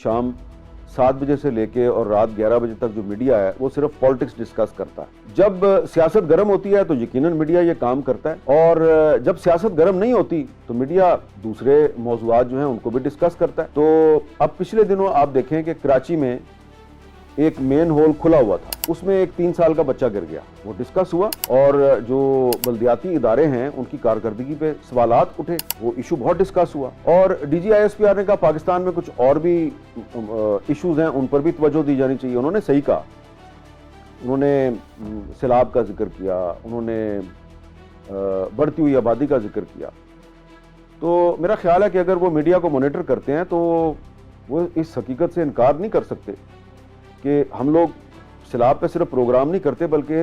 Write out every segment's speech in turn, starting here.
शाम 7 बजे से लेके और रात 11 बजे तक जो मीडिया है वो सिर्फ पॉलिटिक्स डिस्कस करता है। जब सियासत गर्म होती है तो यकीनन मीडिया ये काम करता है, और जब सियासत गर्म नहीं होती तो मीडिया दूसरे मौज़ूआत जो हैं उनको भी डिस्कस करता है। तो अब पिछले दिनों आप देखें कि कराची में एक मेन होल खुला हुआ था, उसमें एक 3 साल का बच्चा गिर गया, वो डिस्कस हुआ और जो बल्दियाती इदारे हैं उनकी कारकर्दगी पे सवालात उठे, वो इशू बहुत डिस्कस हुआ। और DGISPR ने कहा पाकिस्तान में कुछ और भी इश्यूज हैं उन पर भी तवज्जो दी जानी चाहिए। उन्होंने सही कहा, उन्होंने सैलाब का जिक्र किया, उन्होंने बढ़ती हुई आबादी का जिक्र किया। तो मेरा ख्याल है कि अगर वो मीडिया को मॉनिटर करते हैं तो वो इस हकीकत से इनकार नहीं कर सकते कि हम लोग सैलाब पे सिर्फ प्रोग्राम नहीं करते बल्कि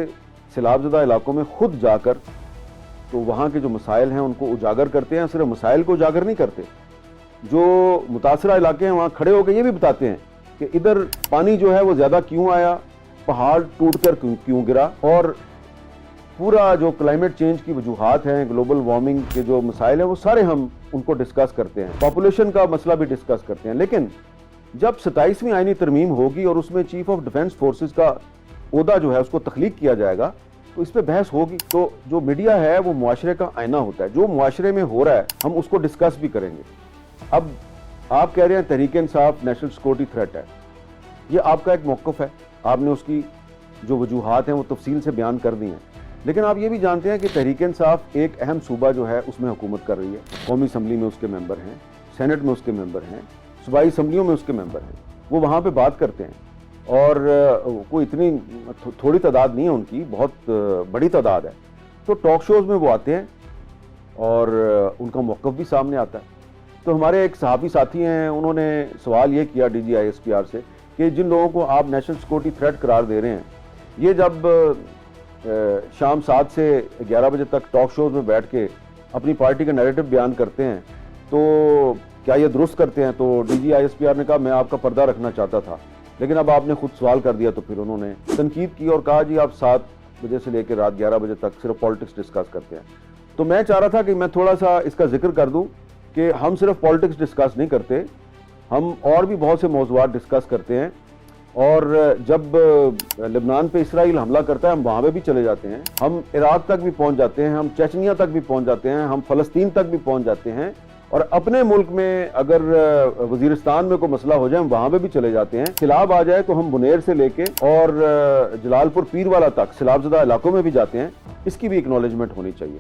सैलाबज़दा इलाकों में खुद जाकर तो वहाँ के जो मसाइल हैं उनको उजागर करते हैं। सिर्फ मसाइल को उजागर नहीं करते, जो मुतासरा इलाके हैं वहाँ खड़े होकर ये भी बताते हैं कि इधर पानी जो है वो ज़्यादा क्यों आया, पहाड़ टूट कर क्यों गिरा, और पूरा जो क्लाइमेट चेंज की वजूहात हैं, ग्लोबल वार्मिंग के जो मसाइल हैं वो सारे हम उनको डिस्कस करते हैं। पॉपुलेशन का मसला भी डिस्कस करते हैं। लेकिन जब 27वीं आईनी तरमीम होगी और उसमें चीफ ऑफ डिफेंस फोर्सेस का ओहदा जो है उसको तख्लीक किया जाएगा तो इस पर बहस होगी। तो जो मीडिया है वो मुआशरे का आईना होता है, जो मुआशरे में हो रहा है हम उसको डिस्कस भी करेंगे। अब आप कह रहे हैं Tehreek Insaf national security threat है, ये आपका एक मौक़िफ़ है, आपने उसकी जो वजूहात हैं वो तफसील से बयान कर दी हैं। लेकिन आप ये भी जानते हैं कि तहरीक इंसाफ एक अहम सूबा जो है उसमें हुकूमत कर रही है, कौमी असम्बली में उसके मेंबर हैं, सेनेट में उसके मेंबर हैं, सूबाई असम्बलियों में उसके मेंबर हैं, वो वहाँ पे बात करते हैं। और कोई इतनी थोड़ी तादाद नहीं है उनकी, बहुत बड़ी तादाद है। तो टॉक शोज़ में वो आते हैं और उनका मौक़िफ़ भी सामने आता है। तो हमारे एक सहाफ़ी साथी हैं, उन्होंने सवाल ये किया DGISPR से कि जिन लोगों को आप नेशनल सिक्योरिटी थ्रेट करार दे रहे हैं, ये जब शाम 7 से 11 बजे तक टॉक शोज़ में बैठ के अपनी पार्टी का नैरेटिव बयान करते हैं तो क्या ये दुरुस्त करते हैं? तो DGISPR ने कहा मैं आपका पर्दा रखना चाहता था, लेकिन अब आपने खुद सवाल कर दिया। तो फिर उन्होंने तनकीद की और कहा जी आप 7 बजे से लेकर रात 11 बजे तक सिर्फ पॉलिटिक्स डिस्कस करते हैं। तो मैं चाह रहा था कि मैं थोड़ा सा इसका जिक्र कर दूं कि हम सिर्फ पॉलिटिक्स डिस्कस नहीं करते, हम और भी बहुत से मौज़ूआत डिस्कस करते हैं। और जब लेबनान पे इसराइल हमला करता है हम वहाँ पे भी चले जाते हैं, हम इराक तक भी पहुँच जाते हैं, हम चेचनिया तक भी पहुँच जाते हैं, हम फ़लस्तीन तक भी पहुँच जाते हैं। और अपने मुल्क में अगर वजीरिस्तान में कोई मसला हो जाए हम वहाँ पे भी चले जाते हैं। सैलाब आ जाए तो हम बुनेर से लेके और जलालपुर पीरवाला तक सैलाबज़दा इलाकों में भी जाते हैं। इसकी भी एक्नॉलेजमेंट होनी चाहिए।